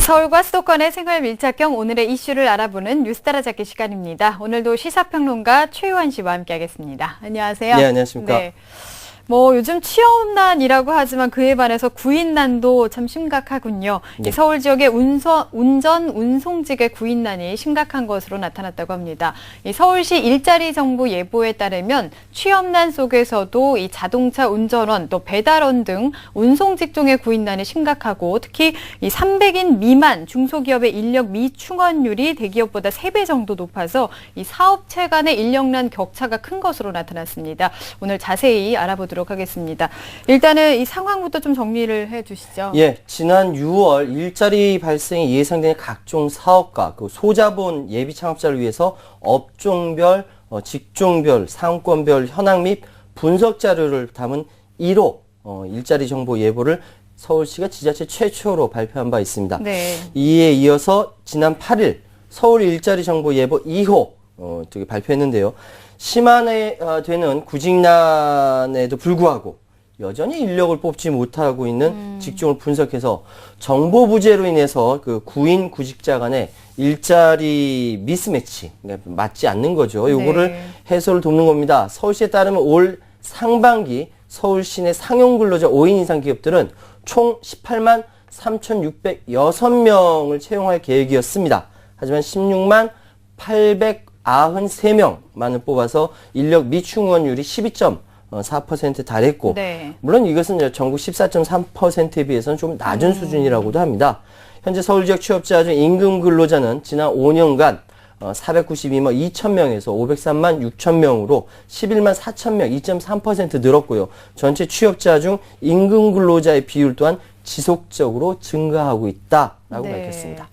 서울과 수도권의 생활 밀착형 오늘의 이슈를 알아보는 뉴스 따라잡기 시간입니다. 오늘도 시사평론가 최유한 씨와 함께하겠습니다. 안녕하세요. 네, 안녕하십니까. 네. 요즘 취업난이라고 하지만 그에 반해서 구인난도 참 심각하군요. 네. 서울 지역의 운송직의 구인난이 심각한 것으로 나타났다고 합니다. 서울시 일자리 정보 예보에 따르면 취업난 속에서도 이 자동차 운전원 또 배달원 등 운송 직종의 구인난이 심각하고 특히 이 300인 미만 중소기업의 인력 미충원율이 대기업보다 3배 정도 높아서 이 사업체 간의 인력난 격차가 큰 것으로 나타났습니다. 오늘 자세히 알아보도록 하겠습니다. 일단은 이 상황부터 좀 정리를 해주시죠. 예, 지난 6월 일자리 발생이 예상되는 각종 사업과 그 소자본 예비 창업자를 위해서 업종별, 직종별, 상권별 현황 및 분석 자료를 담은 1호 일자리 정보 예보를 서울시가 지자체 최초로 발표한 바 있습니다. 네. 이에 이어서 지난 8일 서울 일자리 정보 예보 2호 발표했는데요. 심화되는 구직난에도 불구하고 여전히 인력을 뽑지 못하고 있는 직종을 분석해서 정보 부재로 인해서 그 구인 구직자 간의 일자리 미스매치, 그러니까 맞지 않는 거죠. 요거를 네. 해소를 돕는 겁니다. 서울시에 따르면 올 상반기 서울 시내 상용 근로자 5인 이상 기업들은 총 18만 3,606명을 채용할 계획이었습니다. 하지만 16만 893명만을 뽑아서 인력 미충원율이 12.4% 달했고, 네. 물론 이것은 전국 14.3%에 비해서는 좀 낮은 수준이라고도 합니다. 현재 서울 지역 취업자 중 임금 근로자는 지난 5년간 492만 2천명에서 503만 6천명으로 11만 4천명 2.3% 늘었고요. 전체 취업자 중 임금 근로자의 비율 또한 지속적으로 증가하고 있다라고 밝혔습니다.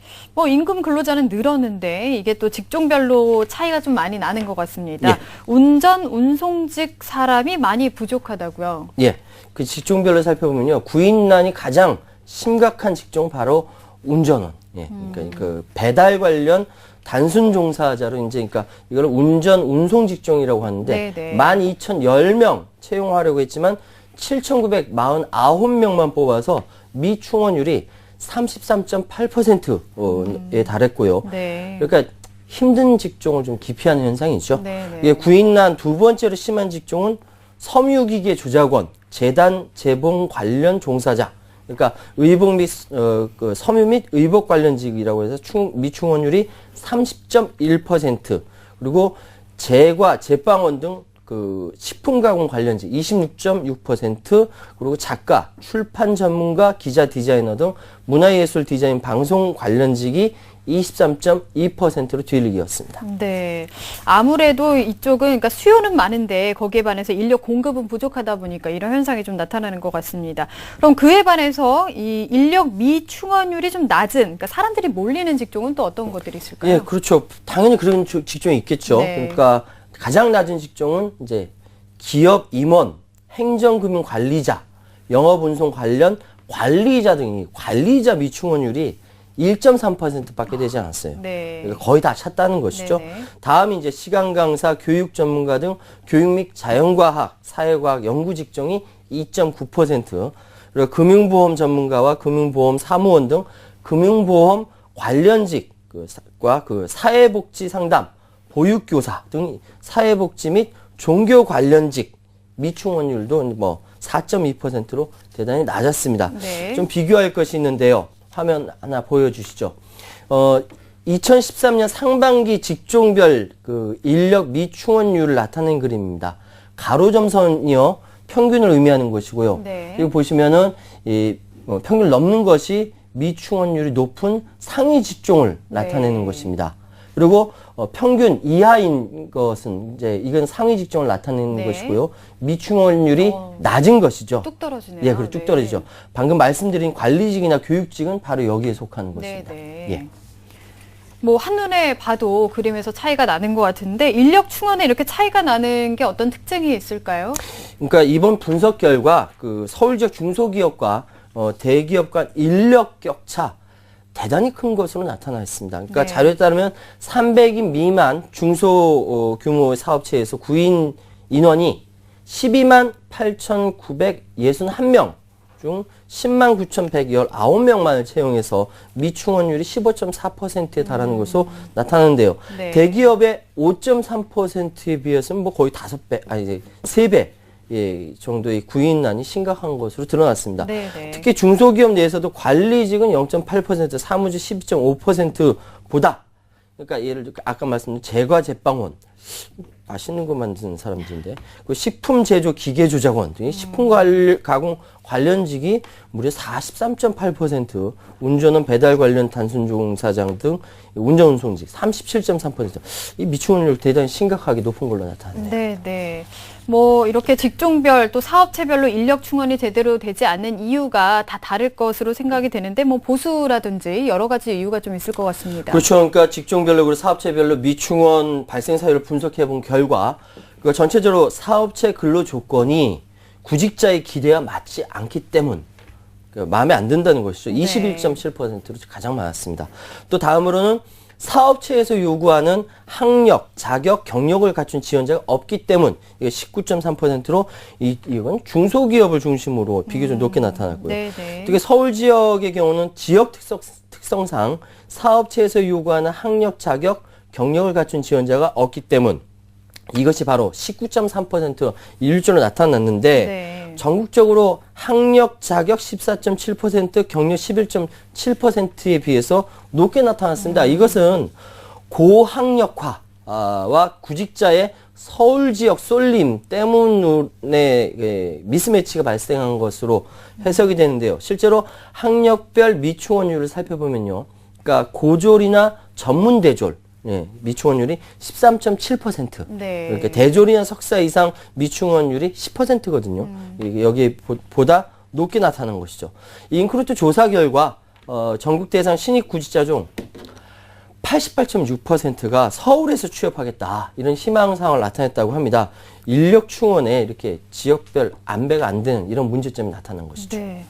임금 근로자는 늘었는데 이게 또 직종별로 차이가 좀 많이 나는 것 같습니다. 예. 운송직 사람이 많이 부족하다고요? 예, 그 직종별로 살펴보면요, 구인난이 가장 심각한 직종 바로 운전원. 예, 그러니까 그 배달 관련 단순 종사자로 그러니까 이걸 운송 직종이라고 하는데 네네. 12,010명 채용하려고 했지만 7,949명만 뽑아서 미충원율이 33.8%에 달했고요. 네. 그러니까 힘든 직종을 좀 기피하는 현상이죠. 네네. 예, 구인난 두 번째로 심한 직종은 섬유기계 조작원, 재단, 재봉 관련 종사자. 그러니까 의복 및 그 섬유 및 의복 관련직이라고 해서 미충원율이 30.1%, 그리고 제과, 제빵원 등 그 식품 가공 관련직 26.6%, 그리고 작가, 출판 전문가, 기자, 디자이너 등 문화예술 디자인 방송 관련직이 23.2%로 뒤를 이었습니다. 네. 아무래도 이쪽은 그러니까 수요는 많은데 거기에 반해서 인력 공급은 부족하다 보니까 이런 현상이 좀 나타나는 것 같습니다. 그럼 그에 반해서 이 인력 미충원율이 좀 낮은, 그러니까 사람들이 몰리는 직종은 또 어떤 것들이 있을까요? 예, 그렇죠. 당연히 그런 직종이 있겠죠. 네. 그러니까 가장 낮은 직종은 이제 기업 임원, 행정금융관리자, 영업운송 관련 관리자 등이 관리자 미충원율이 1.3%밖에 되지 않았어요. 네. 거의 다 찼다는 것이죠. 네네. 다음이 이제 시간 강사, 교육 전문가 등 교육 및 자연과학, 사회과학 연구 직종이 2.9%, 그리고 금융보험 전문가와 금융보험 사무원 등 금융보험 관련직과 그 사회복지 상담, 보육교사 등 사회복지 및 종교 관련직 미충원율도 4.2%로 대단히 낮았습니다. 네. 좀 비교할 것이 있는데요. 화면 하나 보여주시죠. 2013년 상반기 직종별 그 인력 미충원율을 나타낸 그림입니다. 가로점선이요, 평균을 의미하는 것이고요. 네. 그리고 보시면은 평균을 넘는 것이 미충원율이 높은 상위 직종을 나타내는 네. 것입니다. 그리고 평균 이하인 것은 이제 이건 상위 직종을 나타내는 네. 것이고요. 미충원율이 낮은 것이죠. 뚝 떨어지네요. 예, 그리고 뚝 떨어지죠. 네. 방금 말씀드린 관리직이나 교육직은 바로 여기에 속하는 것입니다. 네네. 예. 한눈에 봐도 그림에서 차이가 나는 것 같은데 인력 충원에 이렇게 차이가 나는 게 어떤 특징이 있을까요? 그러니까 이번 분석 결과 그 서울 지역 중소기업과 대기업 간 인력 격차 대단히 큰 것으로 나타나 있습니다. 그러니까 네. 자료에 따르면 300인 미만 중소규모 사업체에서 구인 인원이 12만 8,961명 중 10만 9,119명만을 채용해서 미충원율이 15.4%에 달하는 것으로 나타나는데요. 네. 대기업의 5.3%에 비해서는 뭐 거의 5배, 아니 이제 3배 예, 정도의 구인난이 심각한 것으로 드러났습니다. 네네. 특히 중소기업 내에서도 관리직은 0.8%, 사무직 12.5%보다 그러니까 예를 들어 아까 말씀드린 제과 제빵원 맛있는 거 만드는 사람들인데 그 식품 제조 기계 조작원 등이 식품 가공 관련직이 무려 43.8%, 운전원 배달 관련 단순 종사장 등 운전 운송직 37.3%이 미충원율 대단히 심각하게 높은 걸로 나타났네요. 네, 네. 뭐 이렇게 직종별 또 사업체별로 인력 충원이 제대로 되지 않는 이유가 다 다를 것으로 생각이 되는데 뭐 보수라든지 여러 가지 이유가 좀 있을 것 같습니다. 그렇죠. 그러니까 직종별로 그리고 사업체별로 미충원 발생 사유를 분석해 본 결과 그러니까 전체적으로 사업체 근로 조건이 구직자의 기대와 맞지 않기 때문 그러니까 마음에 안 든다는 것이죠. 네. 21.7%로 가장 많았습니다. 또 다음으로는 사업체에서 요구하는 학력, 자격, 경력을 갖춘 지원자가 없기 때문 이게 19.3%로 이건 중소기업을 중심으로 비교적 높게 나타났고요. 네네. 특히 서울 지역의 경우는 지역 특성상 사업체에서 요구하는 학력, 자격, 경력을 갖춘 지원자가 없기 때문 이것이 바로 19.3% 일조로 나타났는데 네. 전국적으로 학력, 자격 14.7%, 경력 11.7%에 비해서 높게 나타났습니다. 이것은 고학력화와 구직자의 서울 지역 쏠림 때문에 미스매치가 발생한 것으로 해석이 되는데요. 실제로 학력별 미충원율을 살펴보면요. 그러니까 고졸이나 전문대졸 예, 미충원율이 13.7%. 네. 그러니까 대졸이나 석사 이상 미충원율이 10%거든요. 여기에 보다 높게 나타난 것이죠. 이 인크루트 조사 결과 전국 대상 신입 구직자 중 88.6%가 서울에서 취업하겠다 이런 희망사항을 나타냈다고 합니다. 인력 충원에 이렇게 지역별 안배가 안 되는 이런 문제점이 나타난 것이죠. 네.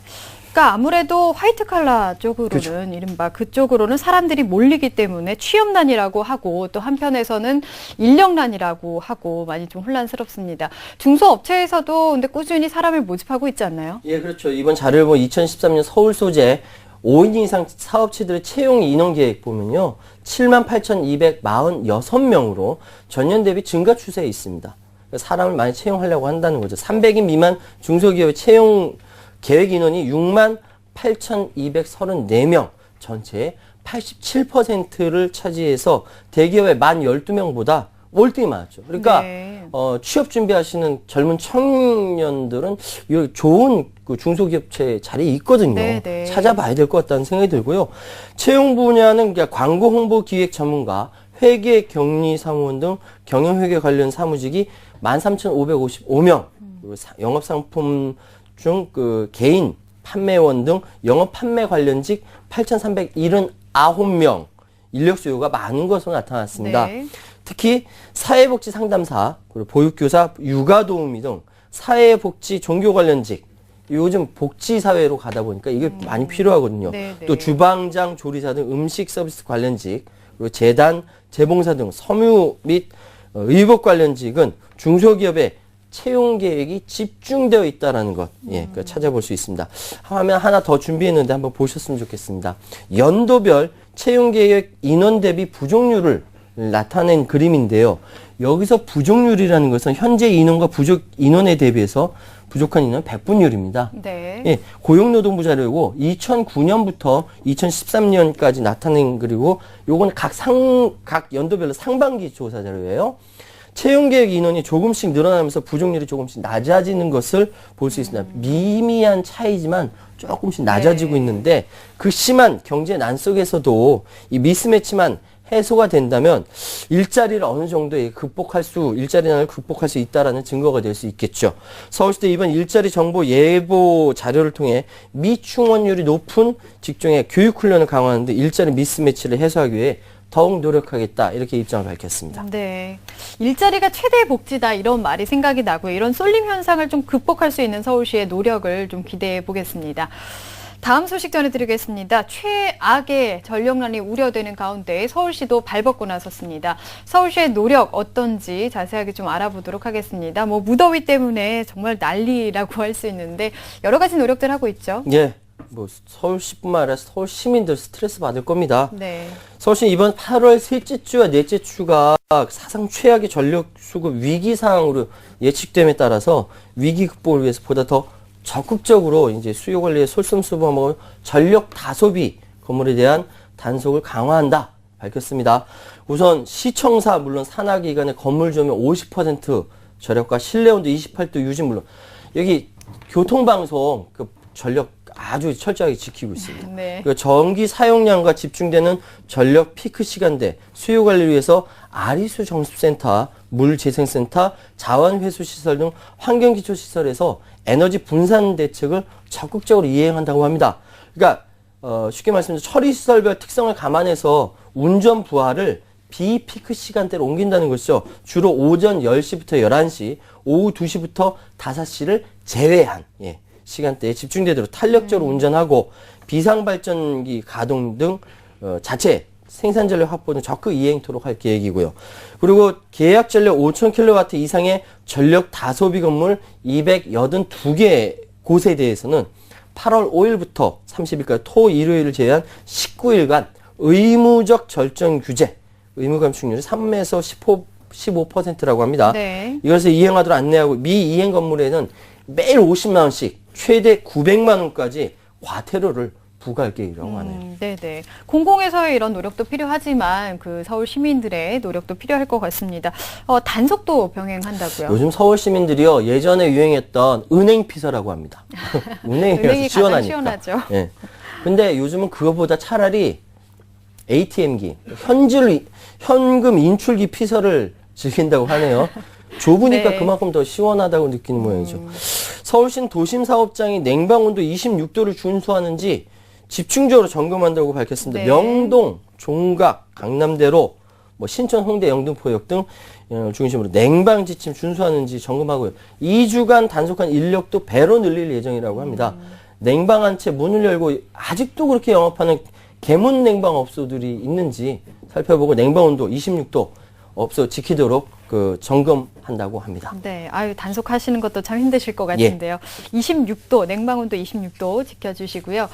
그러니까 아무래도 화이트 칼라 쪽으로는 그렇죠. 이른바 그쪽으로는 사람들이 몰리기 때문에 취업난이라고 하고 또 한편에서는 인력난이라고 하고 많이 좀 혼란스럽습니다. 중소업체에서도 근데 꾸준히 사람을 모집하고 있지 않나요? 예, 그렇죠. 이번 자료를 보면 2013년 서울 소재 5인 이상 사업체들의 채용 인원 계획 보면요. 78,246명으로 전년 대비 증가 추세에 있습니다. 사람을 많이 채용하려고 한다는 거죠. 300인 미만 중소기업의 채용 계획 인원이 68,234명, 전체의 87%를 차지해서 대기업의 12명보다 월등히 많았죠. 그러니까 네. 취업 준비하시는 젊은 청년들은 좋은 그 중소기업체 자리에 있거든요. 네. 찾아봐야 될 것 같다는 생각이 들고요. 채용 분야는 그러니까 광고 홍보 기획 전문가, 회계 격리 사무원 등 경영회계 관련 사무직이 13,555명, 그리고 영업상품 중 그 개인 판매원 등 영업 판매 관련직 8,379명 인력 수요가 많은 것으로 나타났습니다. 네. 특히 사회복지 상담사, 그리고 보육교사, 육아도우미 등 사회복지 종교 관련직 요즘 복지사회로 가다 보니까 이게 많이 필요하거든요. 네. 또 주방장, 조리사 등 음식 서비스 관련직, 그리고 재단, 재봉사 등 섬유 및 의복 관련직은 중소기업의 채용 계획이 집중되어 있다라는 것, 그러니까 찾아볼 수 있습니다. 화면 하나 더 준비했는데 한번 보셨으면 좋겠습니다. 연도별 채용 계획 인원 대비 부족률을 나타낸 그림인데요. 여기서 부족률이라는 것은 현재 인원과 부족 인원에 대비해서 부족한 인원 100분율입니다. 네. 예, 고용노동부 자료고 2009년부터 2013년까지 나타낸 그리고 요건 각 연도별로 상반기 조사 자료예요. 채용 계획 인원이 조금씩 늘어나면서 부족률이 조금씩 낮아지는 것을 볼 수 있습니다. 미미한 차이지만 조금씩 낮아지고 네. 있는데 그 심한 경제 난 속에서도 이 미스매치만 해소가 된다면 일자리를 어느 정도에 일자리난을 극복할 수 있다라는 증거가 될 수 있겠죠. 서울시대 이번 일자리 정보 예보 자료를 통해 미충원율이 높은 직종의 교육훈련을 강화하는데 일자리 미스매치를 해소하기 위해 더욱 노력하겠다 이렇게 입장을 밝혔습니다. 네. 일자리가 최대 복지다 이런 말이 생각이 나고요. 이런 쏠림 현상을 좀 극복할 수 있는 서울시의 노력을 좀 기대해 보겠습니다. 다음 소식 전해드리겠습니다. 최악의 전력난이 우려되는 가운데 서울시도 발벗고 나섰습니다. 서울시의 노력 어떤지 자세하게 좀 알아보도록 하겠습니다. 무더위 때문에 정말 난리라고 할 수 있는데 여러 가지 노력들 하고 있죠. 예. 서울시뿐만 아니라 서울 시민들 스트레스 받을 겁니다. 네. 서울시 이번 8월 셋째 주와 넷째 주가 사상 최악의 전력 수급 위기 상황으로 예측됨에 따라서 위기 극복을 위해서 보다 더 적극적으로 이제 수요 관리에 솔선수범하고 전력 다소비 건물에 대한 단속을 강화한다 밝혔습니다. 우선 시청사 물론 산하기관의 건물 조명 50% 절약과 실내 온도 28도 유지 물론 여기 교통방송 그 전력 아주 철저하게 지키고 있습니다. 네. 전기 사용량과 집중되는 전력 피크 시간대 수요 관리를 위해서 아리수 정습센터, 물재생센터, 자원회수시설 등 환경기초시설에서 에너지 분산 대책을 적극적으로 이행한다고 합니다. 그러니까 쉽게 말씀드려 처리시설별 특성을 감안해서 운전 부하를 비피크 시간대로 옮긴다는 것이죠. 주로 오전 10시부터 11시, 오후 2시부터 5시를 제외한 시간대에 집중되도록 탄력적으로 운전하고 비상발전기 가동 등 자체 생산전력 확보는 적극 이행토록 할 계획이고요. 그리고 계약전력 5,000kW 이상의 전력 다소비 건물 282개 곳에 대해서는 8월 5일부터 30일까지 토, 일요일을 제외한 19일간 의무적 절전 규제, 의무 감축률이 3에서 15%라고 합니다. 네. 이것을 이행하도록 안내하고 미이행 건물에는 매일 50만 원씩 최대 900만 원까지 과태료를 부과할 계획이라고 하네요. 네네. 공공에서의 이런 노력도 필요하지만 그 서울 시민들의 노력도 필요할 것 같습니다. 단속도 병행한다고요? 요즘 서울 시민들이요 예전에 유행했던 은행 피서라고 합니다. 은행이 시원하니까. 가장 시원하죠. 예. 근데 요즘은 그거보다 차라리 ATM기, 현금 인출기 피서를 즐긴다고 하네요. 좁으니까 네. 그만큼 더 시원하다고 느끼는 모양이죠. 서울시는 도심사업장이 냉방온도 26도를 준수하는지 집중적으로 점검한다고 밝혔습니다. 네. 명동, 종각, 강남대로, 신촌, 홍대, 영등포역 등 중심으로 냉방 지침 준수하는지 점검하고요. 2주간 단속한 인력도 배로 늘릴 예정이라고 합니다. 냉방한 채 문을 열고 아직도 그렇게 영업하는 개문 냉방업소들이 있는지 살펴보고 냉방온도 26도 업소 지키도록 점검한다고 합니다. 네, 단속하시는 것도 참 힘드실 것 같은데요. 26도, 냉방온도 26도 지켜주시고요.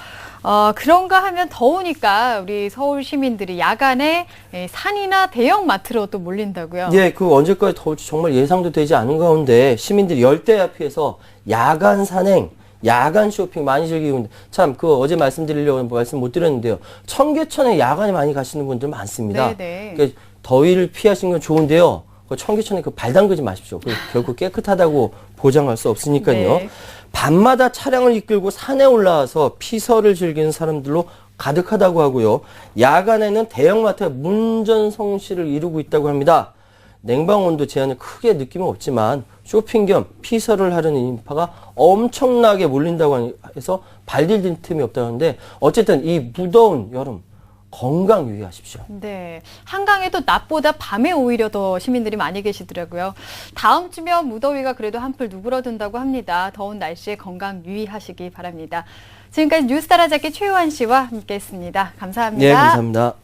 그런가 하면 더우니까 우리 서울 시민들이 야간에 산이나 대형 마트로 또 몰린다고요. 예, 언제까지 더울지 정말 예상도 되지 않은 가운데 시민들이 열대야 피해서 야간 산행, 야간 쇼핑 많이 즐기고 있는데 참 어제 말씀드리려고 말씀 못 드렸는데요. 청계천에 야간에 많이 가시는 분들 많습니다. 네네. 그러니까 더위를 피하시는 건 좋은데요. 청계천에 발 담그지 마십시오. 결국 깨끗하다고 보장할 수 없으니까요. 네. 밤마다 차량을 이끌고 산에 올라와서 피서를 즐기는 사람들로 가득하다고 하고요. 야간에는 대형마트가 문전성시를 이루고 있다고 합니다. 냉방온도 제한을 크게 느낌은 없지만 쇼핑 겸 피서를 하려는 인파가 엄청나게 몰린다고 해서 발디딜 틈이 없다고 하는데 어쨌든 이 무더운 여름 건강 유의하십시오. 네. 한강에도 낮보다 밤에 오히려 더 시민들이 많이 계시더라고요. 다음 주면 무더위가 그래도 한풀 누그러든다고 합니다. 더운 날씨에 건강 유의하시기 바랍니다. 지금까지 뉴스 따라잡기 최요한 씨와 함께했습니다. 감사합니다. 네, 감사합니다.